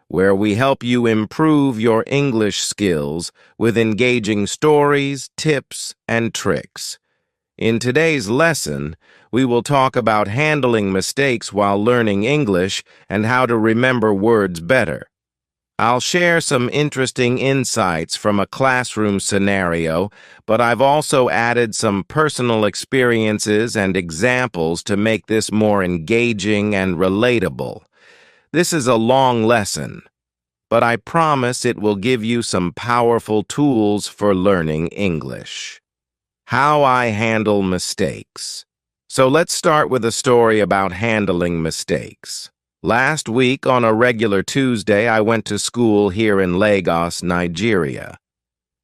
where we help you improve your English skills with engaging stories, tips, and tricks. In today's lesson, we will talk about handling mistakes while learning English and how to remember words better. I'll share some interesting insights from a classroom scenario, but I've also added some personal experiences and examples to make this more engaging and relatable. This is a long lesson, but I promise it will give you some powerful tools for learning English. How I handle mistakes. So let's start with a story about handling mistakes. Last week, on a regular Tuesday, I went to school here in Lagos, Nigeria.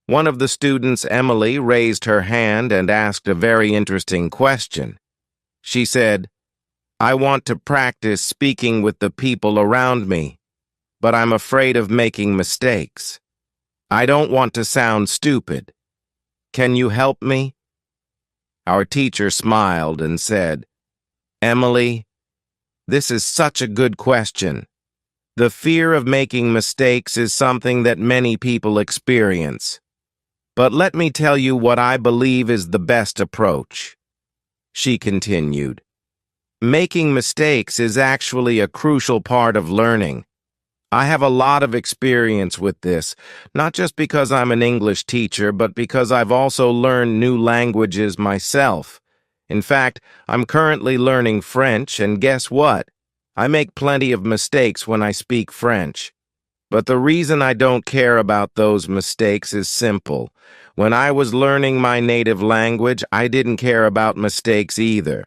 One of the students, Emily, raised her hand and asked a very interesting question. She said, "I want to practice speaking with the people around me, but I'm afraid of making mistakes. I don't want to sound stupid. Can you help me?" Our teacher smiled and said, "Emily, this is such a good question. The fear of making mistakes is something that many people experience. But let me tell you what I believe is the best approach." She continued, "Making mistakes is actually a crucial part of learning. I have a lot of experience with this, not just because I'm an English teacher, but because I've also learned new languages myself. In fact, I'm currently learning French, and guess what? I make plenty of mistakes when I speak French. But the reason I don't care about those mistakes is simple. When I was learning my native language, I didn't care about mistakes either."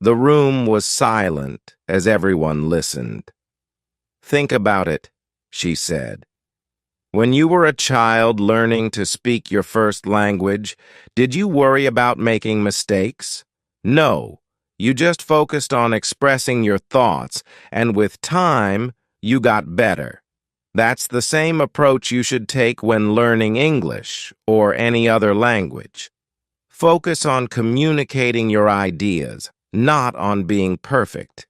The room was silent as everyone listened. "Think about it," she said. "When you were a child learning to speak your first language, did you worry about making mistakes? No, you just focused on expressing your thoughts, and with time, you got better. That's the same approach you should take when learning English or any other language. Focus on communicating your ideas, not on being perfect."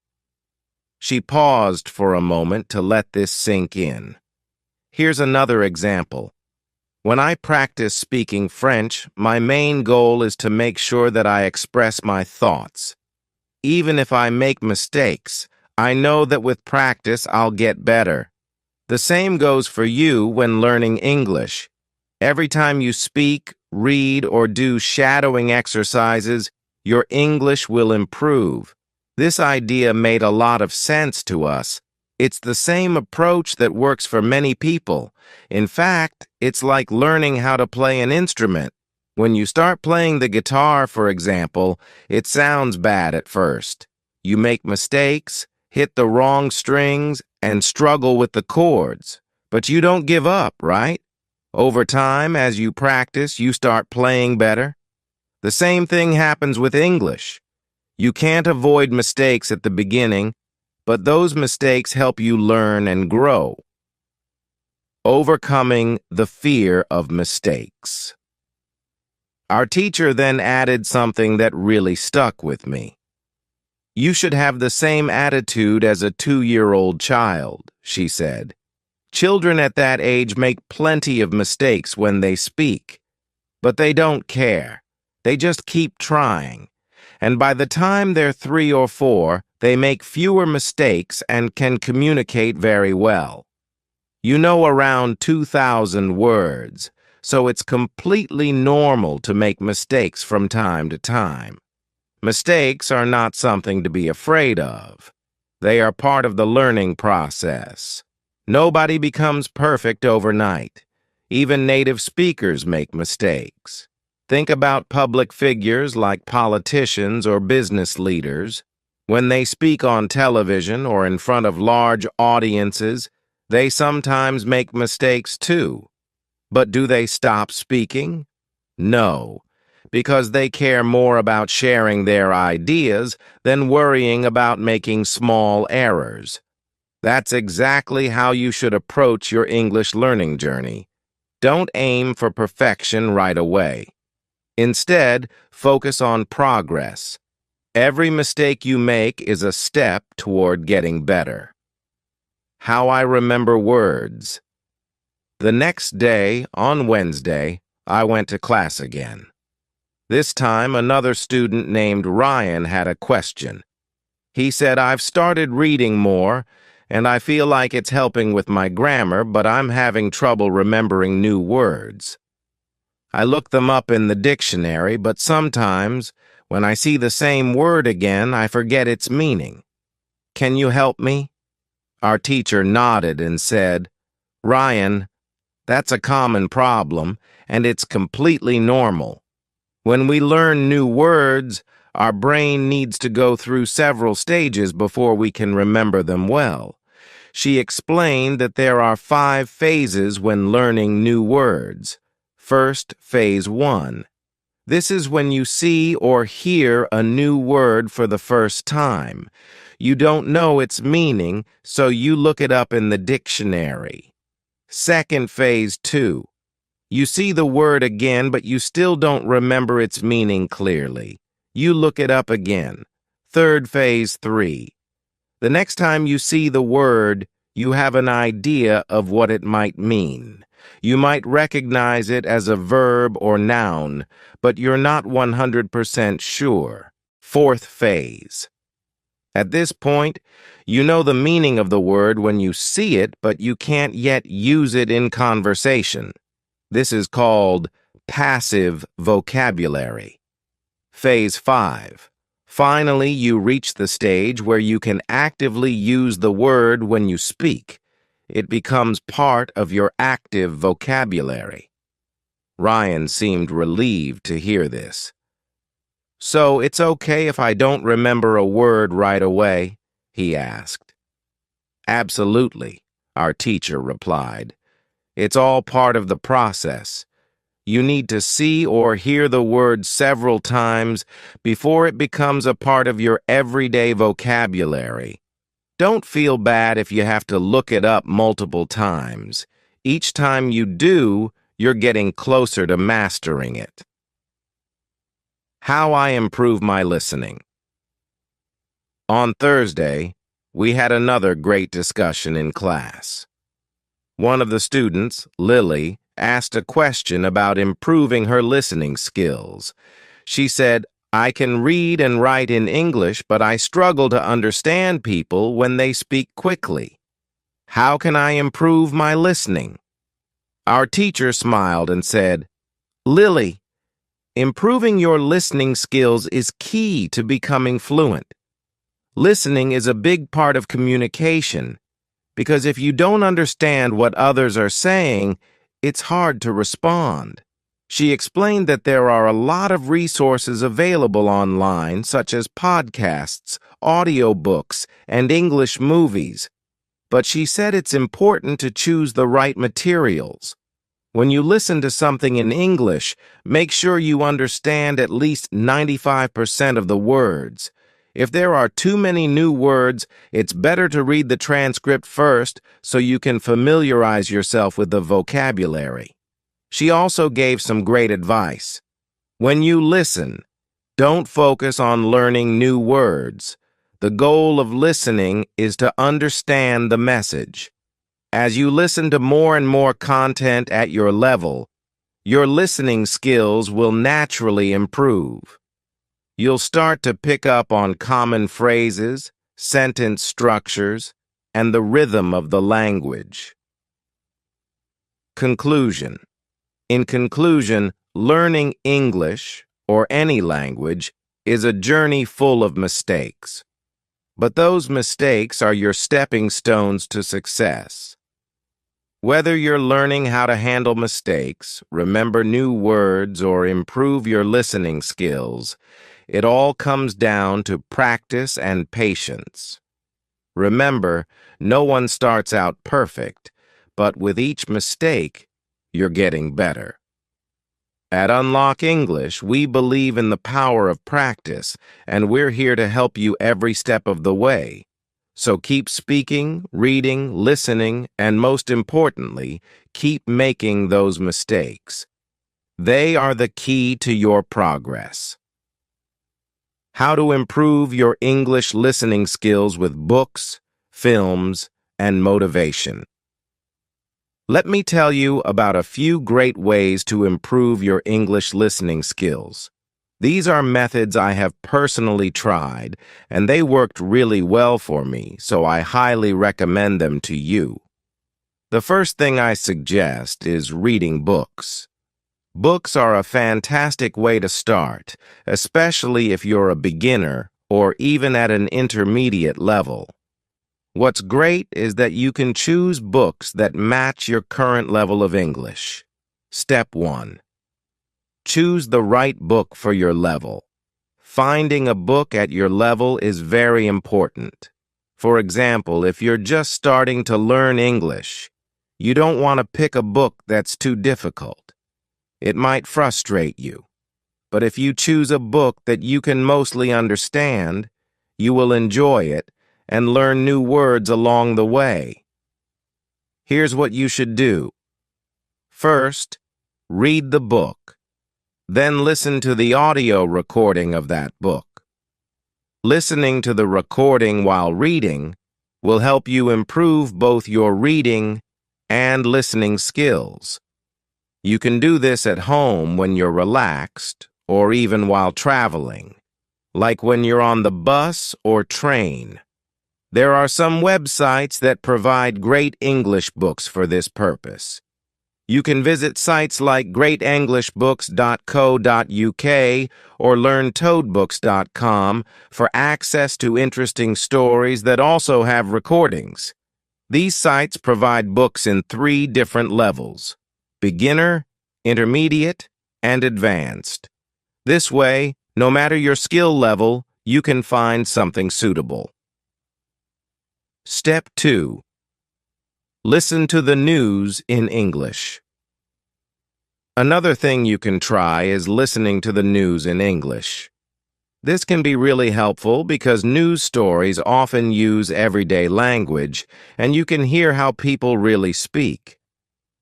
She paused for a moment to let this sink in. Here's another example. When I practice speaking French, my main goal is to make sure that I express my thoughts. Even if I make mistakes, I know that with practice I'll get better. The same goes for you when learning English. Every time you speak, read, or do shadowing exercises, your English will improve. This idea made a lot of sense to us. It's the same approach that works for many people. In fact, it's like learning how to play an instrument. When you start playing the guitar, for example, it sounds bad at first. You make mistakes, hit the wrong strings, and struggle with the chords. But you don't give up, right? Over time, as you practice, you start playing better. The same thing happens with English. You can't avoid mistakes at the beginning, but those mistakes help you learn and grow. Overcoming the fear of mistakes. Our teacher then added something that really stuck with me. "You should have the same attitude as a 2-year-old child," she said. "Children at that age make plenty of mistakes when they speak, but they don't care. They just keep trying. And by the time they're 3 or 4, they make fewer mistakes and can communicate very well. You know around 2,000 words, so it's completely normal to make mistakes from time to time. Mistakes are not something to be afraid of. They are part of the learning process. Nobody becomes perfect overnight. Even native speakers make mistakes. Think about public figures like politicians or business leaders. When they speak on television or in front of large audiences, they sometimes make mistakes too. But do they stop speaking? No, because they care more about sharing their ideas than worrying about making small errors. That's exactly how you should approach your English learning journey. Don't aim for perfection right away. Instead, focus on progress. Every mistake you make is a step toward getting better. How I remember words. The next day, on Wednesday, I went to class again. This time, another student named Ryan had a question. He said, "I've started reading more, and I feel like it's helping with my grammar, but I'm having trouble remembering new words. I look them up in the dictionary, but sometimes, when I see the same word again, I forget its meaning. Can you help me?" Our teacher nodded and said, "Ryan, that's a common problem, and it's completely normal. When we learn new words, our brain needs to go through several stages before we can remember them well." She explained that there are 5 phases when learning new words. First, phase 1. This is when you see or hear a new word for the first time. You don't know its meaning, so you look it up in the dictionary. Second, phase 2. You see the word again, but you still don't remember its meaning clearly. You look it up again. Third, phase 3. The next time you see the word, you have an idea of what it might mean. You might recognize it as a verb or noun, but you're not 100% sure. Fourth phase. At this point, you know the meaning of the word when you see it, but you can't yet use it in conversation. This is called passive vocabulary. Phase 5. Finally, you reach the stage where you can actively use the word when you speak. It becomes part of your active vocabulary. Ryan seemed relieved to hear this. "So it's okay if I don't remember a word right away?" he asked. "Absolutely," our teacher replied. "It's all part of the process. You need to see or hear the word several times before it becomes a part of your everyday vocabulary. Don't feel bad if you have to look it up multiple times. Each time you do, you're getting closer to mastering it." How I improve my listening. On Thursday, we had another great discussion in class. One of the students, Lily, asked a question about improving her listening skills. She said, "I can read and write in English, but I struggle to understand people when they speak quickly. How can I improve my listening?" Our teacher smiled and said, "Lily, improving your listening skills is key to becoming fluent. Listening is a big part of communication, because if you don't understand what others are saying, it's hard to respond." She explained that there are a lot of resources available online, such as podcasts, audiobooks, and English movies, but she said it's important to choose the right materials. When you listen to something in English, make sure you understand at least 95% of the words. If there are too many new words, it's better to read the transcript first so you can familiarize yourself with the vocabulary. She also gave some great advice. When you listen, don't focus on learning new words. The goal of listening is to understand the message. As you listen to more and more content at your level, your listening skills will naturally improve. You'll start to pick up on common phrases, sentence structures, and the rhythm of the language. Conclusion. In conclusion, learning English, or any language, is a journey full of mistakes. But those mistakes are your stepping stones to success. Whether you're learning how to handle mistakes, remember new words, or improve your listening skills, it all comes down to practice and patience. Remember, no one starts out perfect, but with each mistake, you're getting better. At Unlock English, we believe in the power of practice, and we're here to help you every step of the way. So keep speaking, reading, listening, and most importantly, keep making those mistakes. They are the key to your progress. How to improve your English listening skills with books, films, and motivation. Let me tell you about a few great ways to improve your English listening skills. These are methods I have personally tried, and they worked really well for me, so I highly recommend them to you. The first thing I suggest is reading books. Books are a fantastic way to start, especially if you're a beginner or even at an intermediate level. What's great is that you can choose books that match your current level of English. Step 1. Choose the right book for your level. Finding a book at your level is very important. For example, if you're just starting to learn English, you don't want to pick a book that's too difficult. It might frustrate you. But if you choose a book that you can mostly understand, you will enjoy it and learn new words along the way. Here's what you should do. First, read the book. Then listen to the audio recording of that book. Listening to the recording while reading will help you improve both your reading and listening skills. You can do this at home when you're relaxed or even while traveling, like when you're on the bus or train. There are some websites that provide great English books for this purpose. You can visit sites like greatenglishbooks.co.uk or learntoadbooks.com for access to interesting stories that also have recordings. These sites provide books in 3 different levels: beginner, intermediate, and advanced. This way, no matter your skill level, you can find something suitable. Step 2. Listen to the news in English. Another thing you can try is listening to the news in English. This can be really helpful because news stories often use everyday language, and you can hear how people really speak.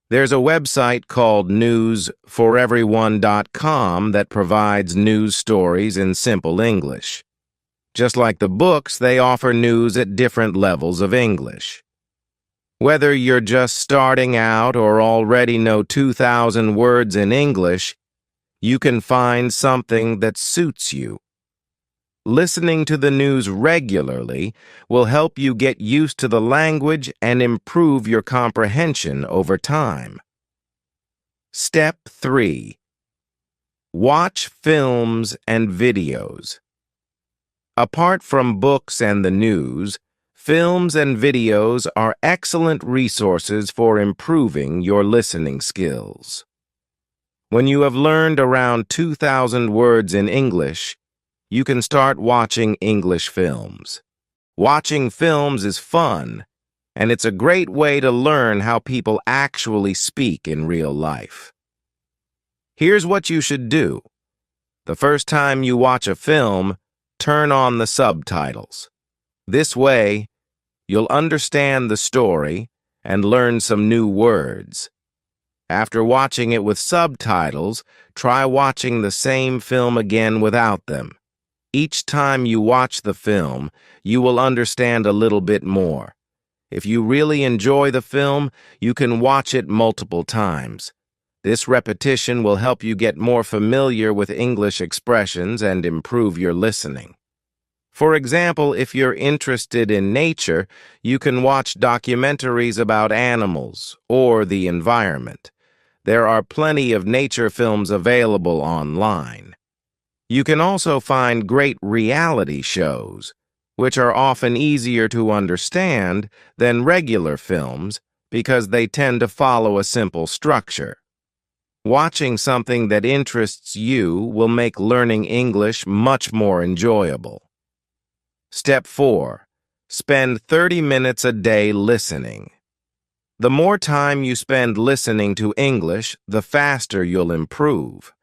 There's a website called newsforeveryone.com that provides news stories in simple English. Just like the books, they offer news at different levels of English. Whether you're just starting out or already know 2,000 words in English, you can find something that suits you. Listening to the news regularly will help you get used to the language and improve your comprehension over time. Step 3. Watch films and videos. Apart from books and the news, films and videos are excellent resources for improving your listening skills. When you have learned around 2,000 words in English, you can start watching English films. Watching films is fun, and it's a great way to learn how people actually speak in real life. Here's what you should do. The first time you watch a film, turn on the subtitles. This way, you'll understand the story and learn some new words. After watching it with subtitles, try watching the same film again without them. Each time you watch the film, you will understand a little bit more. If you really enjoy the film, you can watch it multiple times. This repetition will help you get more familiar with English expressions and improve your listening. For example, if you're interested in nature, you can watch documentaries about animals or the environment. There are plenty of nature films available online. You can also find great reality shows, which are often easier to understand than regular films because they tend to follow a simple structure. Watching something that interests you will make learning English much more enjoyable. Step 4. Spend 30 minutes a day listening. The more time you spend listening to English, the faster you'll improve.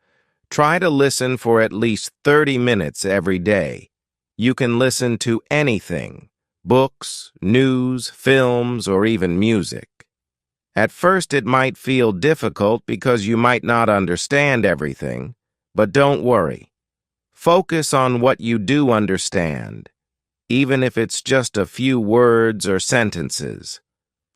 Try to listen for at least 30 minutes every day. You can listen to anything: books, news, films, or even music. At first, it might feel difficult because you might not understand everything, but don't worry. Focus on what you do understand. even if it's just a few words or sentences.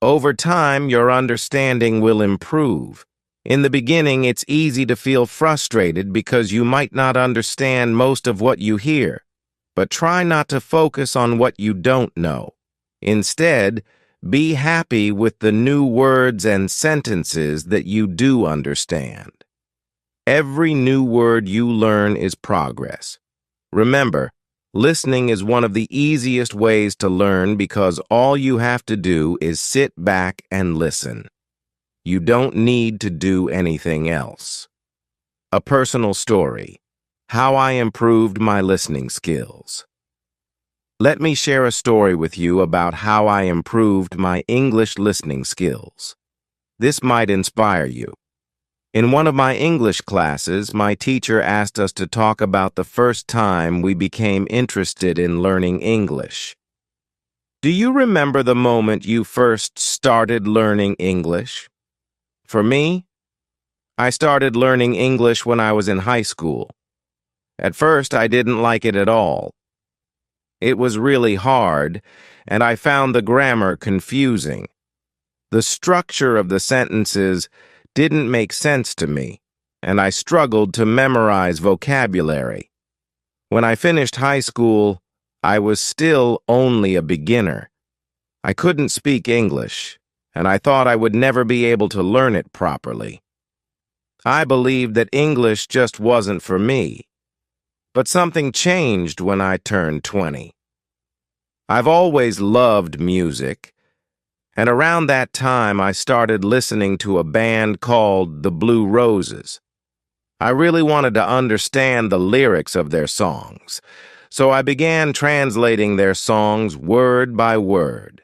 Over time, your understanding will improve. In the beginning, it's easy to feel frustrated because you might not understand most of what you hear, but try not to focus on what you don't know. Instead, be happy with the new words and sentences that you do understand. Every new word you learn is progress. Remember, listening is one of the easiest ways to learn because all you have to do is sit back and listen. You don't need to do anything else. A personal story: how I improved my listening skills. Let me share a story with you about how I improved my English listening skills. This might inspire you. In one of my English classes, my teacher asked us to talk about the first time we became interested in learning English. Do you remember the moment you first started learning English? For me, I started learning English when I was in high school. At first, I didn't like it at all. It was really hard, and I found the grammar confusing. The structure of the sentences didn't make sense to me, and I struggled to memorize vocabulary. When I finished high school, I was still only a beginner. I couldn't speak English, and I thought I would never be able to learn it properly. I believed that English just wasn't for me. But something changed when I turned 20. I've always loved music, and around that time I started listening to a band called the Blue Roses. I really wanted to understand the lyrics of their songs, so I began translating their songs word by word.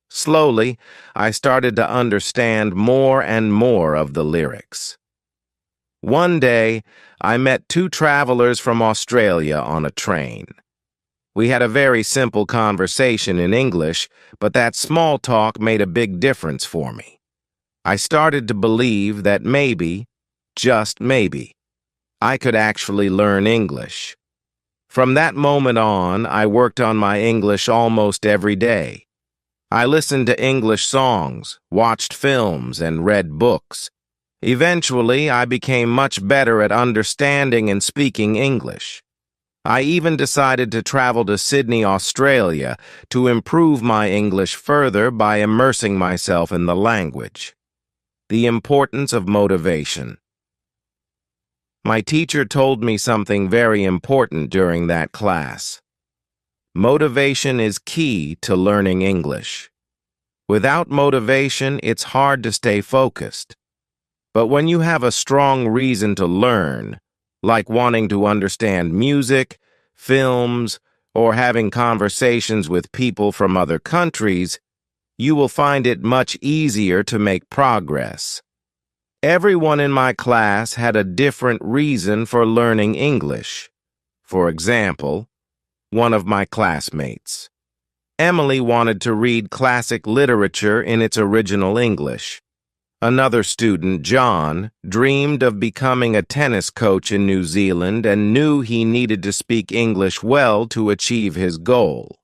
Slowly, I started to understand more and more of the lyrics. One day, I met two travelers from Australia on a train. We had a very simple conversation in English, but that small talk made a big difference for me. I started to believe that maybe, just maybe, I could actually learn English. From that moment on, I worked on my English almost every day. I listened to English songs, watched films, and read books. Eventually, I became much better at understanding and speaking English. I even decided to travel to Sydney, Australia, to improve my English further by immersing myself in the language. The importance of motivation. My teacher told me something very important during that class. Motivation is key to learning English. Without motivation, it's hard to stay focused. But when you have a strong reason to learn, like wanting to understand music, films, or having conversations with people from other countries, you will find it much easier to make progress. Everyone in my class had a different reason for learning English. For example, one of my classmates, Emily, wanted to read classic literature in its original English. Another student, John, dreamed of becoming a tennis coach in New Zealand and knew he needed to speak English well to achieve his goal.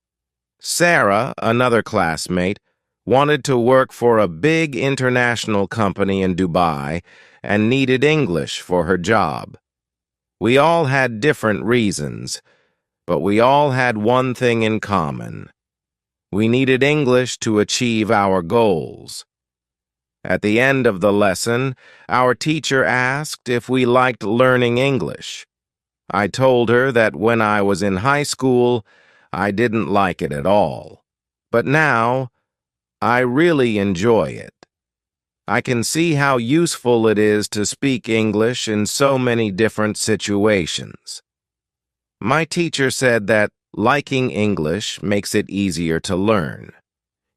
Sarah, another classmate, wanted to work for a big international company in Dubai and needed English for her job. We all had different reasons, but we all had one thing in common. We needed English to achieve our goals. At the end of the lesson, our teacher asked if we liked learning English. I told her that when I was in high school, I didn't like it at all. But now, I really enjoy it. I can see how useful it is to speak English in so many different situations. My teacher said that liking English makes it easier to learn.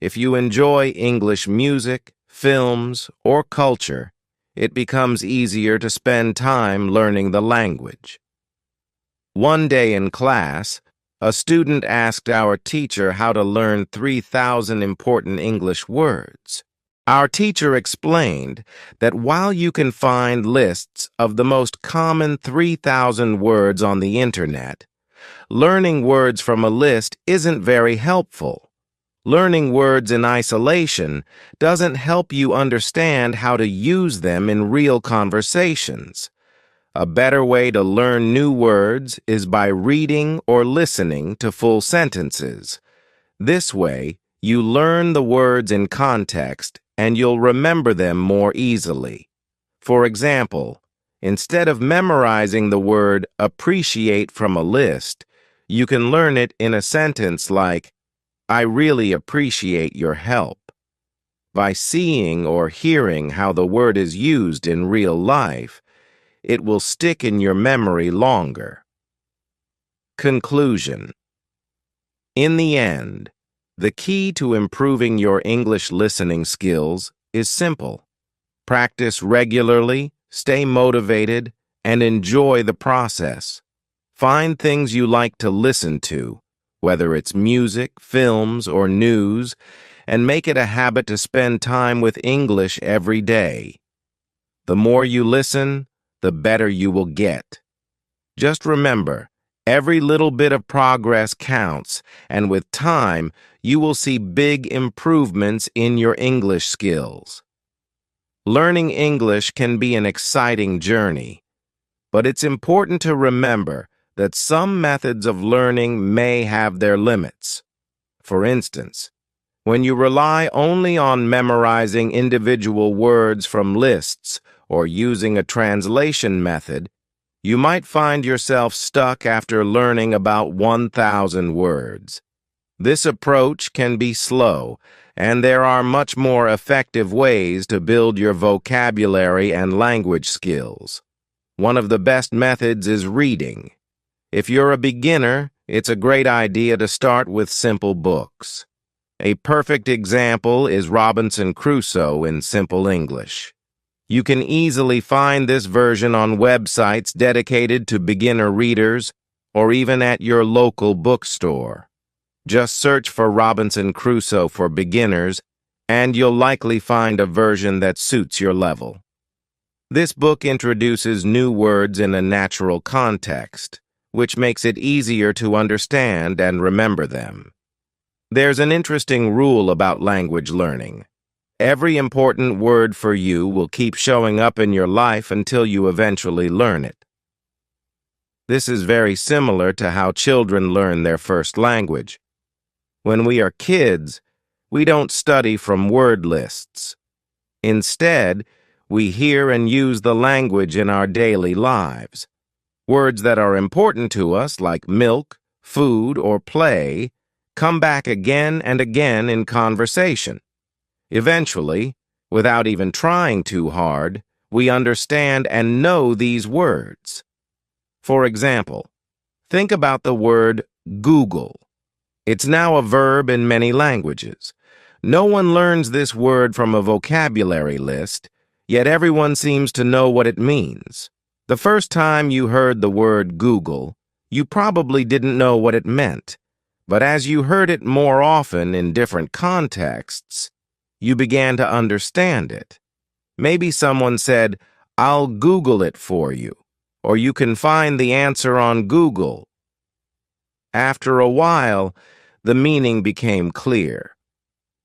If you enjoy English music, films, or culture, it becomes easier to spend time learning the language. One day in class, a student asked our teacher how to learn 3,000 important English words. Our teacher explained that while you can find lists of the most common 3,000 words on the internet, learning words from a list isn't very helpful. Learning words in isolation doesn't help you understand how to use them in real conversations. A better way to learn new words is by reading or listening to full sentences. This way, you learn the words in context and you'll remember them more easily. For example, instead of memorizing the word appreciate from a list, you can learn it in a sentence like, I really appreciate your help. By seeing or hearing how the word is used in real life, it will stick in your memory longer. Conclusion. In the end, the key to improving your English listening skills is simple. Practice regularly, stay motivated, and enjoy the process. Find things you like to listen to, whether it's music, films, or news, and make it a habit to spend time with English every day. The more you listen, the better you will get. Just remember, every little bit of progress counts, and with time, you will see big improvements in your English skills. Learning English can be an exciting journey, but it's important to remember that some methods of learning may have their limits. For instance, when you rely only on memorizing individual words from lists or using a translation method, you might find yourself stuck after learning about 1,000 words. This approach can be slow, and there are much more effective ways to build your vocabulary and language skills. One of the best methods is reading. If you're a beginner, it's a great idea to start with simple books. A perfect example is Robinson Crusoe in Simple English. You can easily find this version on websites dedicated to beginner readers or even at your local bookstore. Just search for Robinson Crusoe for beginners, and you'll likely find a version that suits your level. This book introduces new words in a natural context, which makes it easier to understand and remember them. There's an interesting rule about language learning. Every important word for you will keep showing up in your life until you eventually learn it. This is very similar to how children learn their first language. When we are kids, we don't study from word lists. Instead, we hear and use the language in our daily lives. Words that are important to us, like milk, food, or play, come back again and again in conversation. Eventually, without even trying too hard, we understand and know these words. For example, think about the word Google. It's now a verb in many languages. No one learns this word from a vocabulary list, yet everyone seems to know what it means. The first time you heard the word Google, you probably didn't know what it meant. But as you heard it more often in different contexts, you began to understand it. Maybe someone said, I'll Google it for you, or you can find the answer on Google. After a while, the meaning became clear.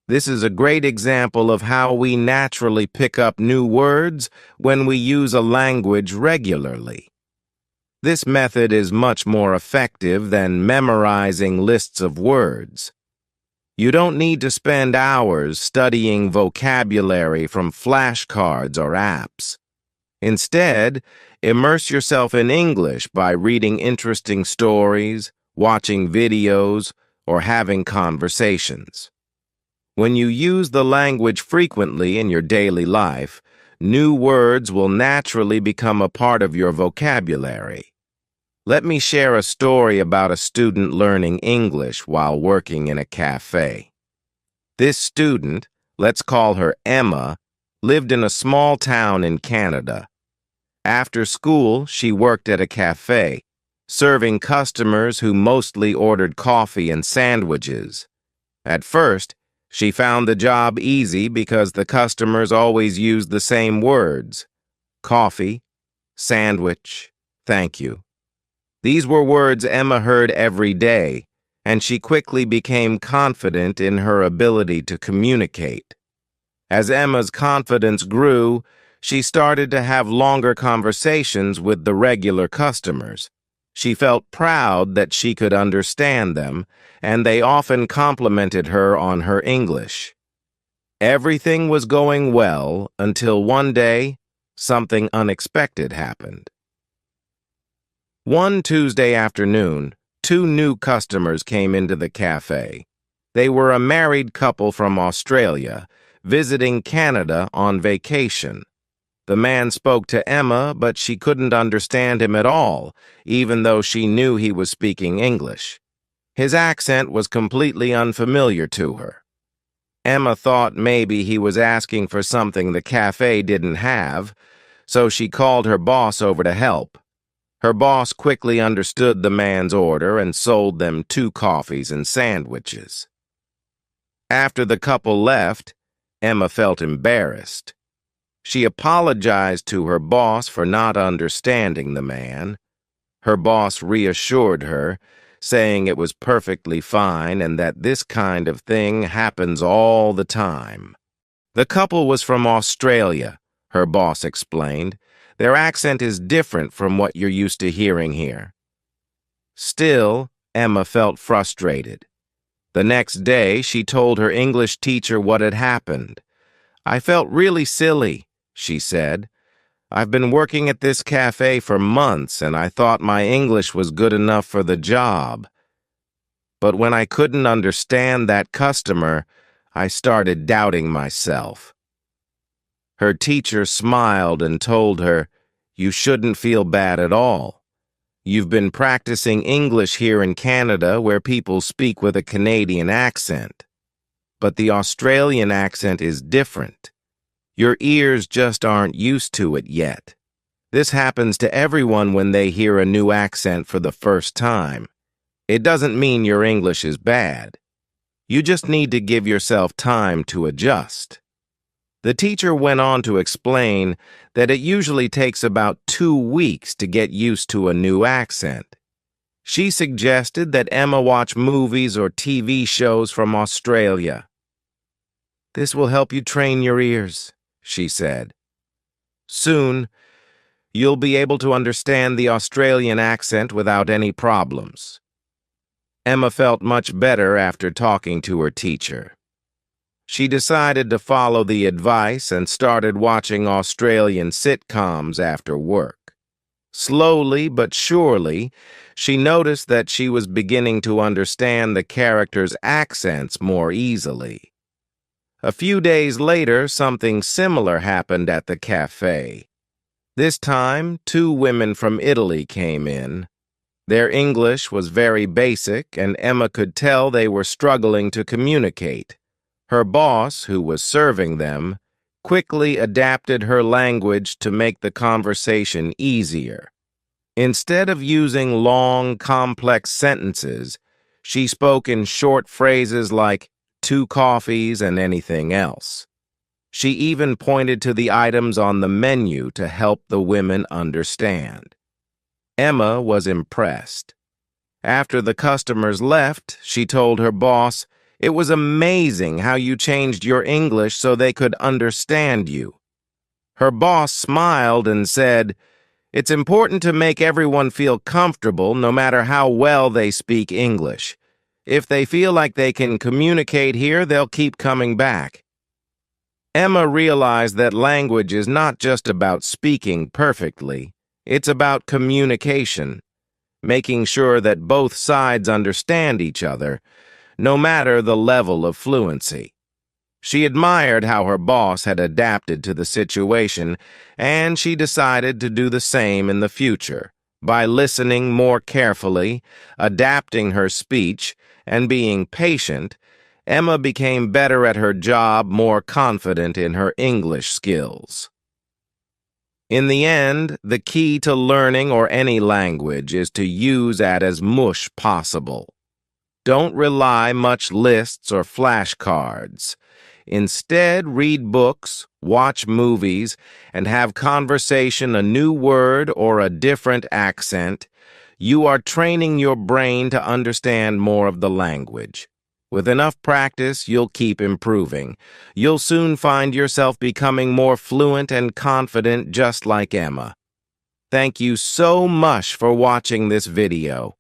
This is a great example of how we naturally pick up new words when we use a language regularly. This method is much more effective than memorizing lists of words. You don't need to spend hours studying vocabulary from flashcards or apps. Instead, immerse yourself in English by reading interesting stories, watching videos, or having conversations. When you use the language frequently in your daily life, new words will naturally become a part of your vocabulary. Let me share a story about a student learning English while working in a cafe. This student, let's call her Emma, lived in a small town in Canada. After school, she worked at a cafe, serving customers who mostly ordered coffee and sandwiches. At first, she found the job easy because the customers always used the same words: coffee, sandwich, thank you. These were words Emma heard every day, and she quickly became confident in her ability to communicate. As Emma's confidence grew, she started to have longer conversations with the regular customers. She felt proud that she could understand them, and they often complimented her on her English. Everything was going well until one day, something unexpected happened. One Tuesday afternoon, two new customers came into the cafe. They were a married couple from Australia, visiting Canada on vacation. The man spoke to Emma, but she couldn't understand him at all, even though she knew he was speaking English. His accent was completely unfamiliar to her. Emma thought maybe he was asking for something the cafe didn't have, so she called her boss over to help. Her boss quickly understood the man's order and sold them 2 coffees and sandwiches. After the couple left, Emma felt embarrassed. She apologized to her boss for not understanding the man. Her boss reassured her, saying it was perfectly fine and that this kind of thing happens all the time. The couple was from Australia, her boss explained. Their accent is different from what you're used to hearing here. Still, Emma felt frustrated. The next day, she told her English teacher what had happened. "I felt really silly," she said. "I've been working at this cafe for months, and I thought my English was good enough for the job. But when I couldn't understand that customer, I started doubting myself." Her teacher smiled and told her, "You shouldn't feel bad at all. You've been practicing English here in Canada where people speak with a Canadian accent. But the Australian accent is different. Your ears just aren't used to it yet. This happens to everyone when they hear a new accent for the first time. It doesn't mean your English is bad. You just need to give yourself time to adjust." The teacher went on to explain that it usually takes about 2 weeks to get used to a new accent. She suggested that Emma watch movies or TV shows from Australia. "This will help you train your ears," she said. "Soon, you'll be able to understand the Australian accent without any problems." Emma felt much better after talking to her teacher. She decided to follow the advice and started watching Australian sitcoms after work. Slowly but surely, she noticed that she was beginning to understand the characters' accents more easily. A few days later, something similar happened at the cafe. This time, 2 women from Italy came in. Their English was very basic, and Emma could tell they were struggling to communicate. Her boss, who was serving them, quickly adapted her language to make the conversation easier. Instead of using long, complex sentences, she spoke in short phrases like 2 coffees and anything else. She even pointed to the items on the menu to help the women understand. Emma was impressed. After the customers left, she told her boss, "It was amazing how you changed your English so they could understand you." Her boss smiled and said, "It's important to make everyone feel comfortable no matter how well they speak English. If they feel like they can communicate here, they'll keep coming back." Emma realized that language is not just about speaking perfectly. It's about communication, making sure that both sides understand each other, no matter the level of fluency. She admired how her boss had adapted to the situation, and she decided to do the same in the future. By listening more carefully, adapting her speech, and being patient, Emma became better at her job, more confident in her English skills. In the end, the key to learning or any language is to use as much possible. Don't rely much lists or flashcards. Instead, read books, watch movies, and have conversation a new word or a different accent. You are training your brain to understand more of the language. With enough practice, you'll keep improving. You'll soon find yourself becoming more fluent and confident just like Emma. Thank you so much for watching this video.